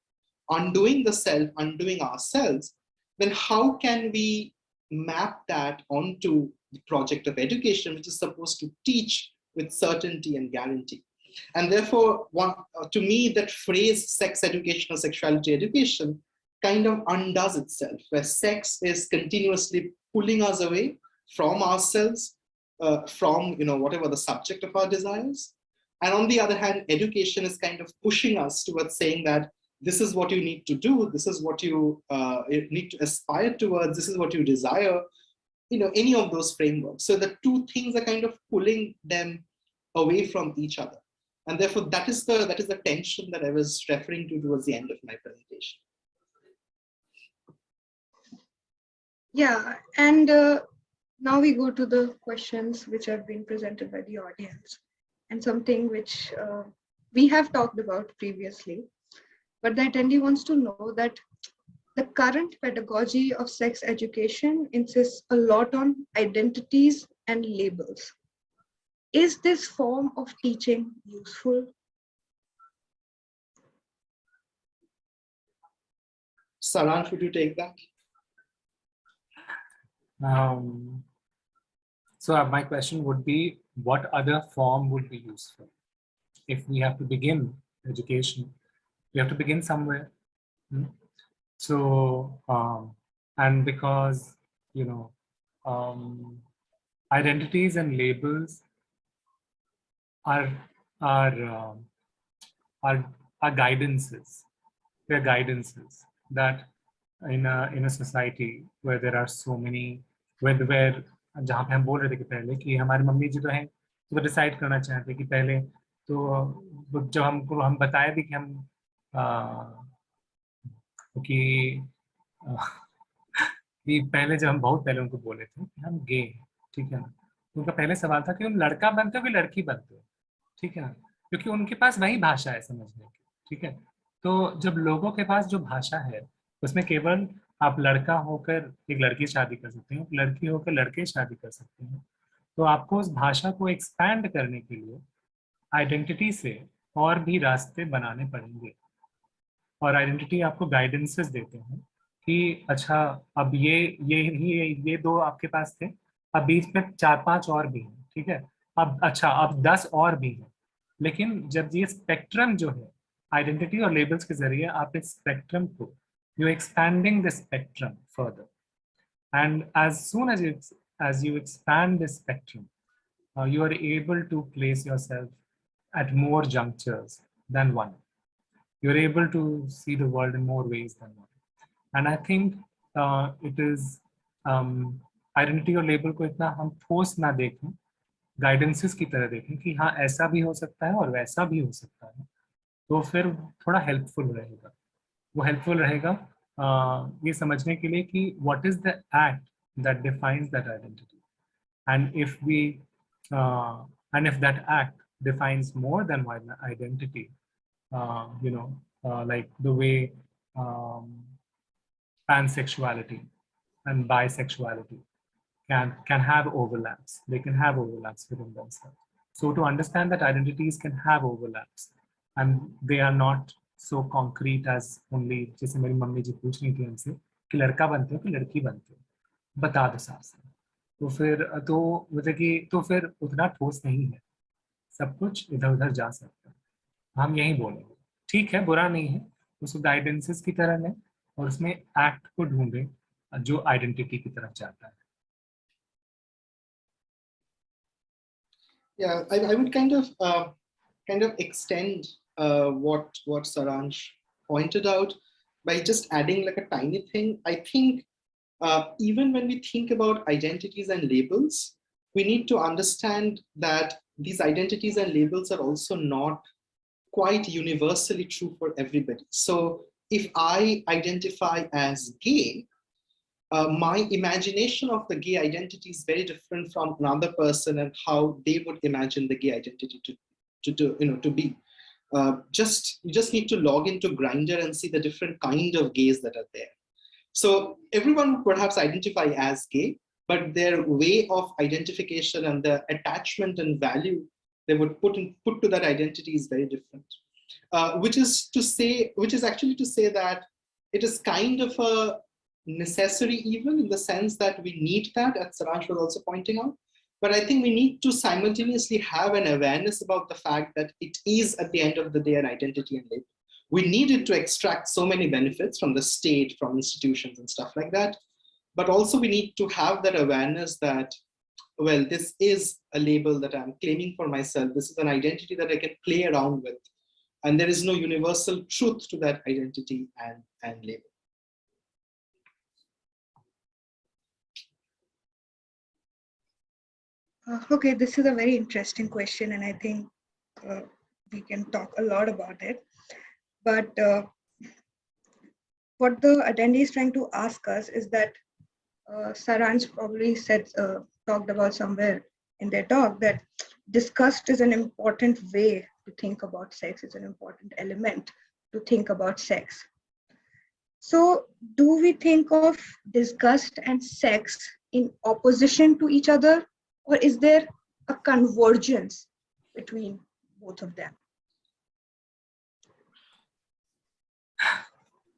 [SPEAKER 3] the self, undoing ourselves, then how can we map that onto the project of education, which is supposed to teach with certainty and guarantee? And therefore, to me, that phrase sex education or sexuality education kind of undoes itself, where sex is continuously pulling us away from ourselves, from whatever the subject of our desires. And on the other hand, education is kind of pushing us towards saying that this is what you need to do, this is what you need to aspire towards, this is what you desire, any of those frameworks. So the two things are kind of pulling them away from each other. And therefore, that is the tension that I was referring to towards the end of my presentation.
[SPEAKER 1] Yeah, and now we go to the questions which have been presented by the audience, and something which we have talked about previously, but the attendee wants to know that the current pedagogy of sex education insists a lot on identities and labels. Is this form of teaching useful?
[SPEAKER 3] Saransh, would you take that?
[SPEAKER 2] So my question would be, what other form would be useful if we have to begin education We have to begin somewhere. So, and because, you know, identities and labels are are are guidances. They're guidances that in a society where there are so many, where जहाँ पे हम बोल रहे थे कि पहले कि हमारी मम्मी जी तो हैं, तो वो डिसाइड करना चाहते कि पहले तो जब हम बताए भी कि हम कि कि पहले जब हम बहुत पहले उनको बोले थे कि हम गे हैं, ठीक है ना, तो उनका पहले सवाल था कि तुम लड़का बनते हो कि लड़की बनते हो, ठीक है ना, क्योंकि उनके पास वही भाषा है समझने की, ठीक है। तो जब लोगों के पास जो भाषा है उसमें केवल आप लड़का होकर एक लड़की शादी कर सकते हैं, लड़की होकर लड़के शादी कर सकते हैं, तो आपको उस भाषा को एक्सपैंड करने के लिए आइडेंटिटी से और भी रास्ते बनाने पड़ेंगे, और आइडेंटिटी आपको गाइडेंसेस देते हैं कि अच्छा अब ये दो आपके पास थे, अब बीच में 4-5 और भी हैं, ठीक है, अब अच्छा अब 10 और भी हैं, लेकिन जब ये स्पेक्ट्रम जो है आइडेंटिटी और लेबल्स के जरिए आप इस स्पेक्ट्रम को you expanding the spectrum further, and as soon as you expand the spectrum, you are able to place yourself at more junctures than one. You're able to see the world in more ways than one. And I think it is identity और label को इतना हम ठोस ना देखें, guidances की तरह देखें कि हाँ ऐसा भी हो सकता है और वैसा भी हो सकता है, तो फिर थोड़ा हेल्पफुल रहेगा। वो हेल्पफुल रहेगा ये समझने के लिए कि what is the act that defines that identity, and if that act defines more than one identity, like the way pansexuality and bisexuality can have overlaps. They can have overlaps within themselves. So to understand that identities can have overlaps and they are not so concrete as only, जैसे मेरी mummy जी पूछ रही थी हमसे कि लड़का बनते हो कि लड़की बनते हो, बता दो साफ से, तो फिर तो मतलब कि तो फिर उतना ठोस नहीं है, सब कुछ इधर उधर जा सकता है। हम यही बोलेंगे ठीक है, बुरा नहीं है, उसको गाइडेंसेस की तरह लें और उसमें एक्ट को ढूंढें जो आइडेंटिटी की तरफ जाता है।
[SPEAKER 3] Yeah, I would kind of extend what Saransh pointed out by just adding like a tiny thing. I think even when we think about identities and labels, we need to understand that these identities and labels are also not quite universally true for everybody. So if I identify as gay, my imagination of the gay identity is very different from another person and how they would imagine the gay identity to be. You just need to log into Grindr and see the different kind of gays that are there. So everyone would perhaps identify as gay, but their way of identification and the attachment and value they would put to that identity is very different. Which is actually to say that it is kind of a necessary even in the sense that we need that, as Saransh was also pointing out. But I think we need to simultaneously have an awareness about the fact that it is at the end of the day an identity and label. We need it to extract so many benefits from the state, from institutions and stuff like that. But also we need to have that awareness that, well, this is a label that I'm claiming for myself. This is an identity that I can play around with. And there is no universal truth to that identity and label.
[SPEAKER 1] Okay, this is a very interesting question, and I think we can talk a lot about it. But what the attendee is trying to ask us is that Saransh probably talked about somewhere in their talk that disgust is an important way to think about sex, it's an important element to think about sex. So do we think of disgust and sex in opposition to each other, or is there a convergence between both of them?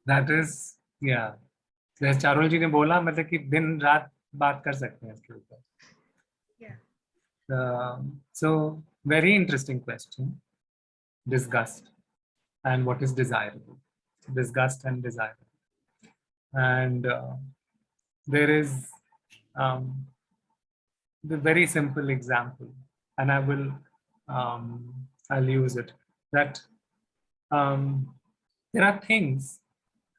[SPEAKER 2] That is, yeah. जैसे चारुल जी ने बोला, मतलब कि दिन रात बात कर सकते हैं इसके ऊपर.
[SPEAKER 1] Yeah.
[SPEAKER 2] So very interesting question. Disgust. and what is desirable, disgust and desirable. And there is the very simple example, and I'll use it, that there are things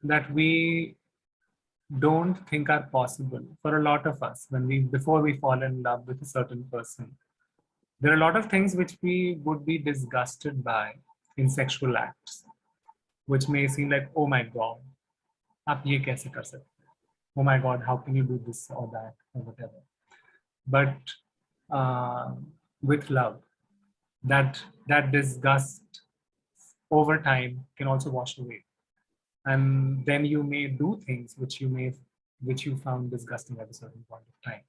[SPEAKER 2] that we don't think are possible for a lot of us before we fall in love with a certain person. There are a lot of things which we would be disgusted by in sexual acts, which may seem like, oh my God, aap ye kaise kar sakte ho? Oh my God, how can you do this or that or whatever? But with love, that disgust over time can also wash away, and then you may do things which you found disgusting at a certain point of time.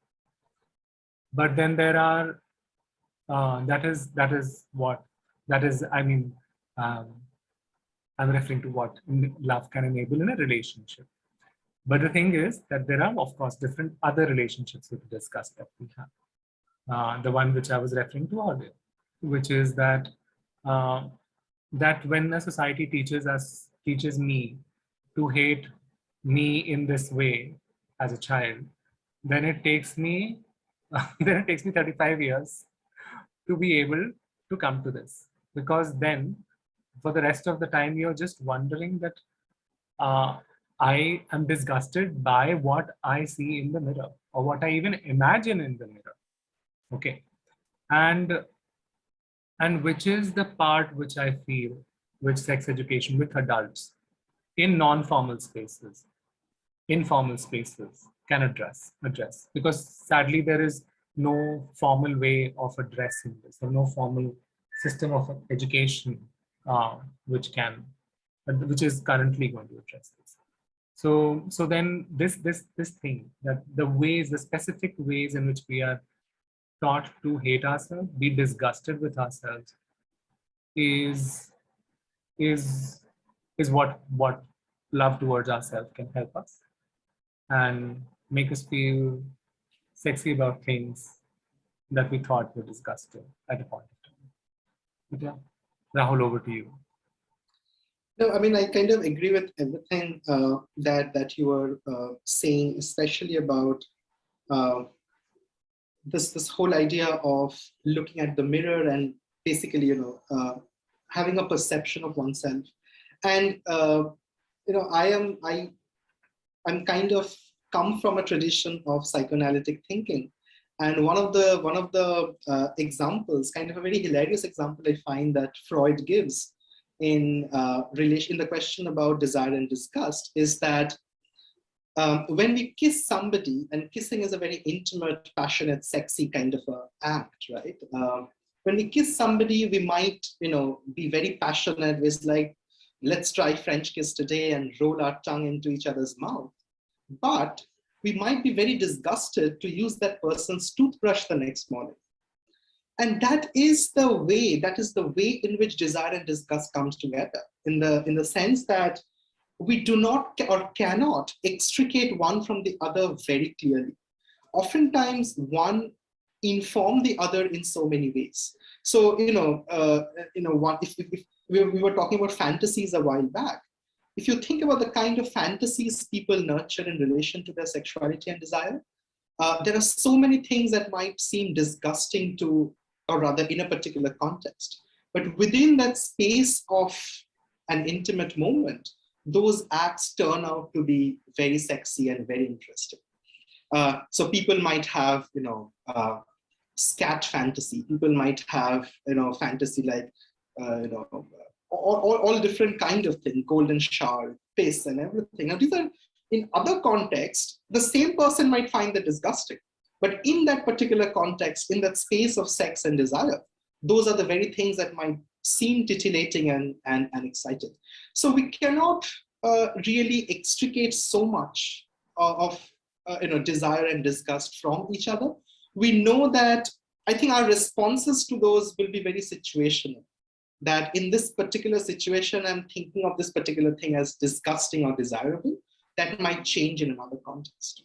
[SPEAKER 2] But then there are I'm referring to what love can enable in a relationship. But the thing is that there are, of course, different other relationships with disgust that we have. The one which I was referring to earlier, which is that that when a society teaches me to hate me in this way as a child, then it takes me 35 years to be able to come to this, because then for the rest of the time you're just wondering that I am disgusted by what I see in the mirror or what I even imagine in the mirror. Okay. And which is the part which I feel which sex education with adults in non-formal spaces, informal spaces can address, because sadly there is no formal way of addressing this, or no formal system of education which is currently going to address this. So then this thing, that the specific ways in which we are taught to hate ourselves, be disgusted with ourselves, is what love towards ourselves can help us and make us feel sexy about things that we thought were disgusting at a point of time. But yeah, Rahul, over to you.
[SPEAKER 3] No, I mean, I kind of agree with everything that you were saying, especially about this whole idea of looking at the mirror and basically, having a perception of oneself. And I'm kind of come from a tradition of psychoanalytic thinking, and one of the examples, kind of a very hilarious example, I find that Freud gives in relation the question about desire and disgust, is that when we kiss somebody, and kissing is a very intimate, passionate, sexy kind of a act, right? When we kiss somebody, we might, be very passionate. It's like, let's try French kiss today and roll our tongue into each other's mouth. But we might be very disgusted to use that person's toothbrush the next morning. And that is the way in which desire and disgust comes together, in the sense that we do not or cannot extricate one from the other very clearly. Oftentimes, one informs the other in so many ways. So, if we were talking about fantasies a while back, if you think about the kind of fantasies people nurture in relation to their sexuality and desire, there are so many things that might seem disgusting to, or rather in a particular context. But within that space of an intimate moment, those acts turn out to be very sexy and very interesting. So people might have, scat fantasy. People might have, fantasy like, all different kind of things, golden shower, piss, and everything. Now, these are in other contexts, the same person might find that disgusting. But in that particular context, in that space of sex and desire, those are the very things that might seem titillating and exciting. So we cannot really extricate so much of desire and disgust from each other. We know that, I think our responses to those will be very situational. That in this particular situation, I'm thinking of this particular thing as disgusting or desirable. That might change in another context.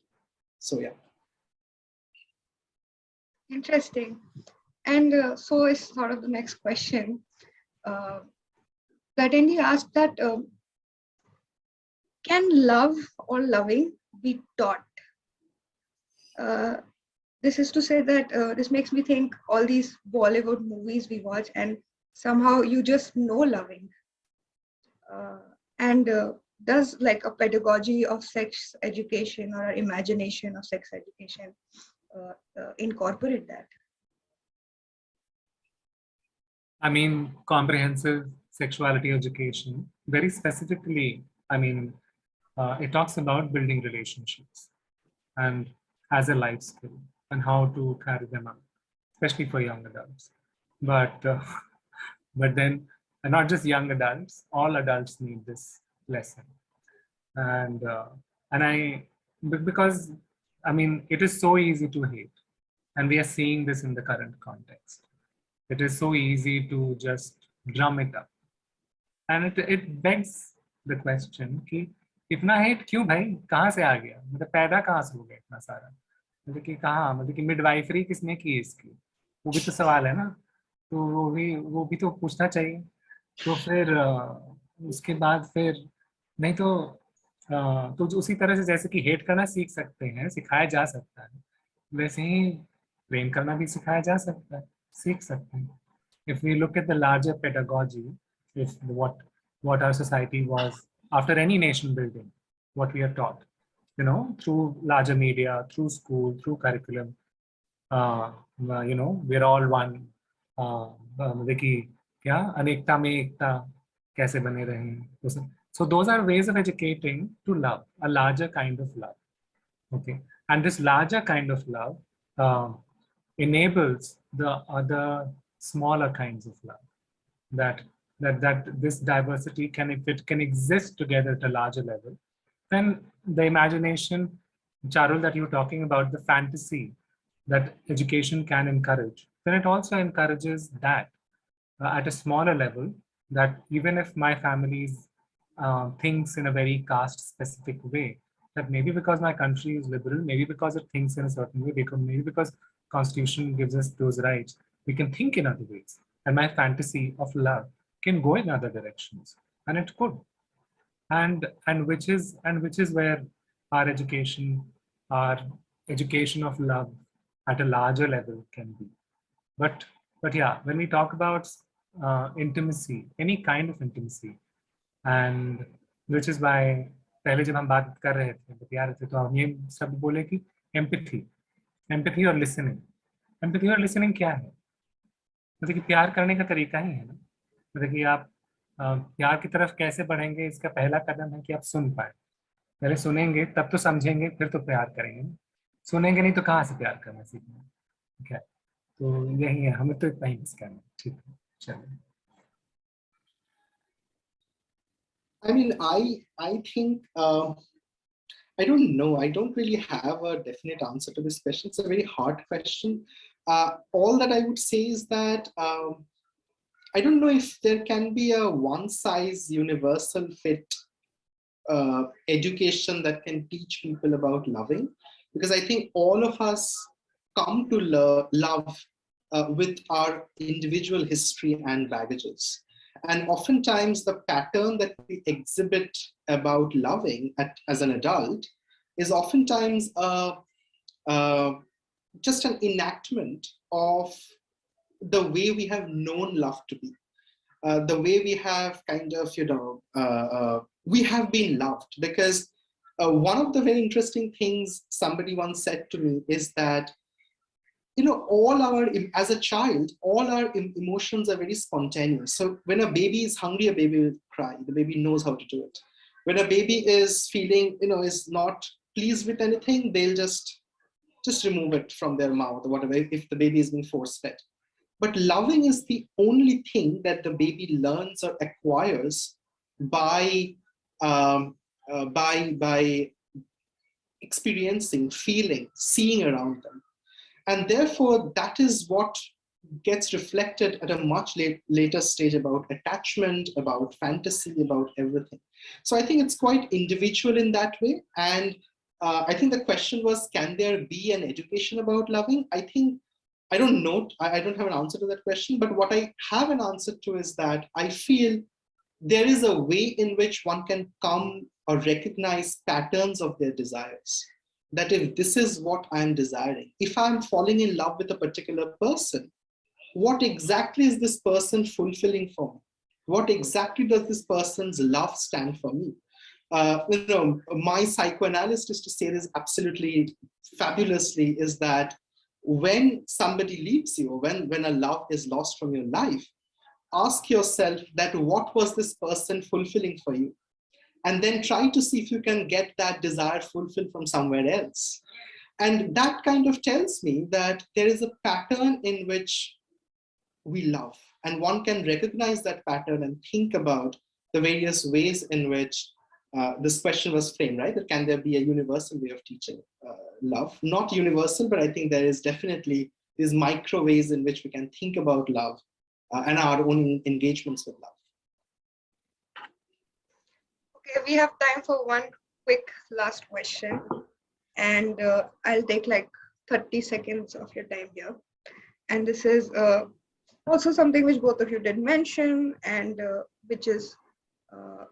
[SPEAKER 3] So yeah.
[SPEAKER 1] Interesting. And so is sort of the next question. the attendee asked that can love or loving be taught? This is to say that this makes me think all these Bollywood movies we watch, and somehow you just know loving. And does like a pedagogy of sex education or imagination of sex education incorporate that?
[SPEAKER 2] I mean, comprehensive sexuality education, very specifically, I mean, it talks about building relationships and as a life skill and how to carry them out, especially for young adults. But but then not just young adults, all adults need this lesson. And because I mean, it is so easy to hate, and we are seeing this in the current context. It is so easy to just drum it up, and it begs the question कि इतना hate क्यों भाई, कहाँ से आ गया, मतलब पैदा कहाँ से हो गया इतना सारा, मतलब कि कहाँ, मतलब कि मिडवाइफरी किसने की इसकी, वो भी तो सवाल है ना, तो वो भी तो पूछना चाहिए। तो फिर उसके बाद फिर नहीं तो उसी तरह से जैसे कि हेट करना सीख सकते हैं, सिखाया जा सकता है, वैसे ही प्रेम करना भी सिखाया जा सकता है, सीख सकते हैं। If we look at the larger pedagogy, if what our society was after any nation building, what we are taught, you know, through larger media, through school, through curriculum, you know, we're all one. देखिए क्या अनेकता में एकता कैसे बने रहें. So those are ways of educating to love, a larger kind of love. Okay, and this larger kind of love enables the other smaller kinds of love. That this diversity can, if it can exist together at a larger level, then the imagination, Charul, that you're talking about, the fantasy that education can encourage, then it also encourages that at a smaller level, that even if my family thinks in a very caste specific way, that maybe because my country is liberal, maybe because it thinks in a certain way, maybe because Constitution gives us those rights, we can think in other ways. And my fantasy of love can go in other directions, and it could. And which is where our education of love at a larger level can be. But yeah, when we talk about intimacy, any kind of intimacy, and which is why पहले जब हम बात कर रहे थे, बतिया रहे थे, तो हम ये सब बोले कि एम्पैथी और लिसनिंग क्या है? मतलब कि प्यार करने का तरीका ही है ना, मतलब कि आप प्यार की तरफ कैसे बढ़ेंगे, इसका पहला कदम है कि आप सुन पाए। पहले सुनेंगे, तब तो समझेंगे, फिर तो प्यार करेंगे। सुनेंगे नहीं तो कहाँ से प्यार करना सीखेंगे? ठीक है, तो यही है, हमें तो इतना ही मिस करना है। ठीक है, चलिए।
[SPEAKER 3] I mean, I think I don't know. I don't really have a definite answer to this question. It's a very hard question. All that I would say is that I don't know if there can be a one-size universal fit education that can teach people about loving, because I think all of us come to love with our individual history and baggages. And oftentimes the pattern that we exhibit about loving as an adult is oftentimes just an enactment of the way we have known love to be, the way we have kind of, we have been loved. Because one of the very interesting things somebody once said to me is that, all our, as a child, all our emotions are very spontaneous. So when a baby is hungry, a baby will cry. The baby knows how to do it. When a baby is feeling, is not pleased with anything, they'll just remove it from their mouth or whatever, if the baby is being force-fed. But loving is the only thing that the baby learns or acquires by experiencing, feeling, seeing around them. And therefore, that is what gets reflected at a much later stage about attachment, about fantasy, about everything. So I think it's quite individual in that way. And I think the question was, can there be an education about loving? I think, I don't know, I don't have an answer to that question, but what I have an answer to is that I feel there is a way in which one can come or recognize patterns of their desires. That if this is what I'm desiring, if I'm falling in love with a particular person, what exactly is this person fulfilling for me? What exactly does this person's love stand for me? My psychoanalyst is to say this absolutely fabulously, is that when somebody leaves you, when a love is lost from your life, ask yourself that what was this person fulfilling for you? And then try to see if you can get that desire fulfilled from somewhere else. And that kind of tells me that there is a pattern in which we love, and one can recognize that pattern and think about the various ways in which this question was framed, right? That can there be a universal way of teaching love? Not universal, but I think there is definitely these micro ways in which we can think about love and our own engagements with love.
[SPEAKER 1] Okay, we have time for one quick last question, and I'll take like 30 seconds of your time here. And this is also something which both of you did mention, and which is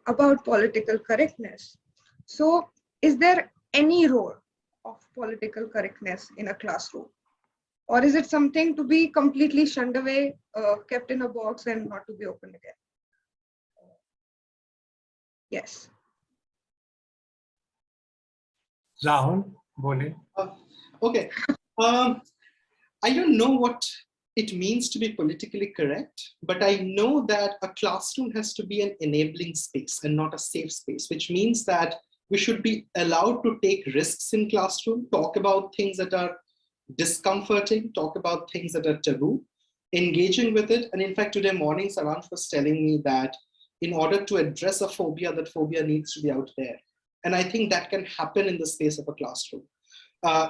[SPEAKER 1] about political correctness. So, is there any role of political correctness in a classroom? Or is it something to be completely shunned away, kept in a box and not to be opened again? Yes.
[SPEAKER 2] Rahul, bole.
[SPEAKER 3] Okay. I don't know what it means to be politically correct, but I know that a classroom has to be an enabling space and not a safe space, which means that we should be allowed to take risks in classroom, talk about things that are discomforting, talk about things that are taboo, engaging with it. And in fact, today morning, Saransh was telling me that in order to address a phobia, that phobia needs to be out there. And I think that can happen in the space of a classroom.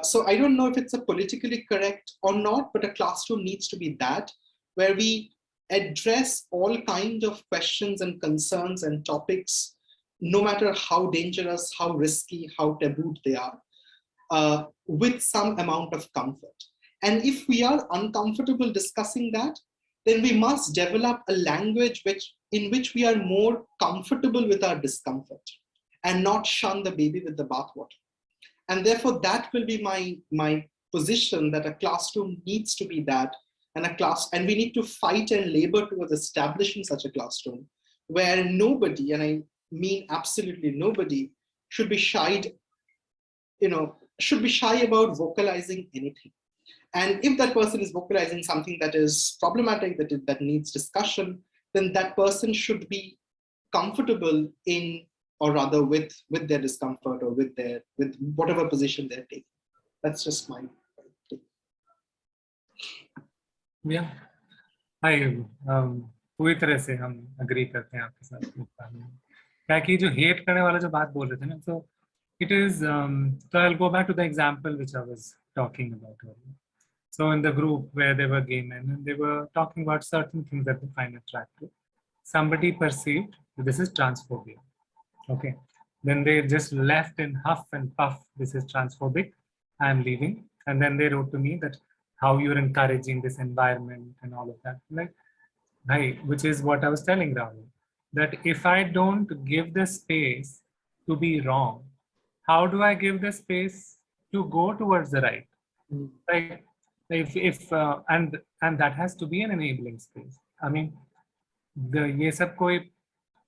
[SPEAKER 3] So I don't know if it's a politically correct or not, but a classroom needs to be that, where we address all kinds of questions and concerns and topics, no matter how dangerous, how risky, how tabooed they are, with some amount of comfort. And if we are uncomfortable discussing that, then we must develop a language in which we are more comfortable with our discomfort and not shun the baby with the bathwater. And therefore, that will be my position, that a classroom needs to be that, and we need to fight and labor towards establishing such a classroom where nobody, and I mean absolutely nobody, should be shy about vocalizing anything. And if that person is vocalizing something that is problematic, that needs discussion, then that person should be comfortable in, or rather with their discomfort, or with whatever position they're taking. That's just my take.
[SPEAKER 2] Yeah, पूरी तरह से हम agree करते हैं आपके साथ। क्या कि जो हेट करने वाला जो बात बोल रहे थे ना, so it is so I'll go back to the example which I was talking about earlier. So in the group where they were gay men and they were talking about certain things that they find attractive, somebody perceived that this is transphobia. Okay, then they just left in huff and puff, this is transphobic, I'm leaving. And then they wrote to me that how you're encouraging this environment and all of that. Like, right, which is what I was telling Rahul, that if I don't give the space to be wrong, how do I give the space to go towards the right? Right? And that has to be an enabling space. I mean, ये सब कोई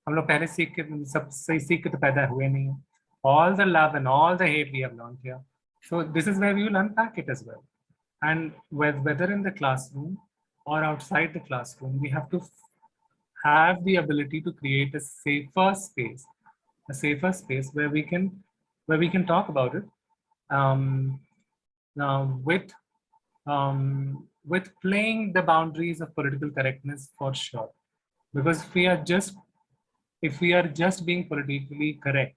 [SPEAKER 2] हम लोग पहले सीख के सब सही सीख के तो पैदा हुए नहीं हैं. All the love and all the hate we have learned here. So this is where we will unpack it as well. And whether in the classroom or outside the classroom, we have to have the ability to create a safer space where we can talk about it with playing the boundaries of political correctness for sure. Because if we are just being politically correct,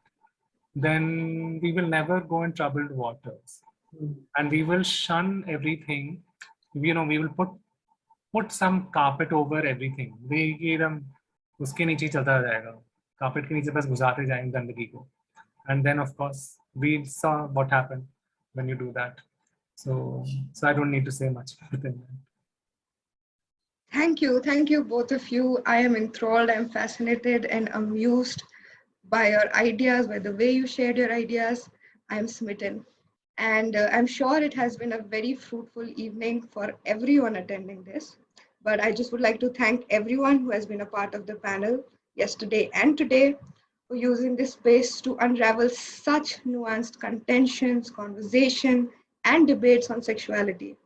[SPEAKER 2] then we will never go in troubled waters. And we will shun everything. We will put some carpet over everything. उसके नीचे चलता जाएगा, carpet के नीचे बस घुसाते जाएंगे गंदगी को. And then of course we saw what happened when you do that. So I don't need to say much more than that.
[SPEAKER 1] Thank you, both of you. I am enthralled, I'm fascinated and amused by your ideas, by the way you shared your ideas. I'm smitten. And I'm sure it has been a very fruitful evening for everyone attending this. But I just would like to thank everyone who has been a part of the panel yesterday and today for using this space to unravel such nuanced contentions, conversation, and debates on sexuality.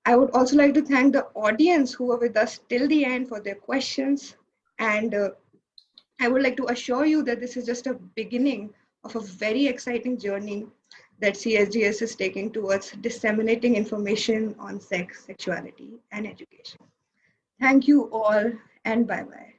[SPEAKER 1] I would also like to thank the audience who were with us till the end for their questions. And I would like to assure you that this is just a beginning of a very exciting journey that CSGS is taking towards disseminating information on sex, sexuality, and education. Thank you all, and bye bye.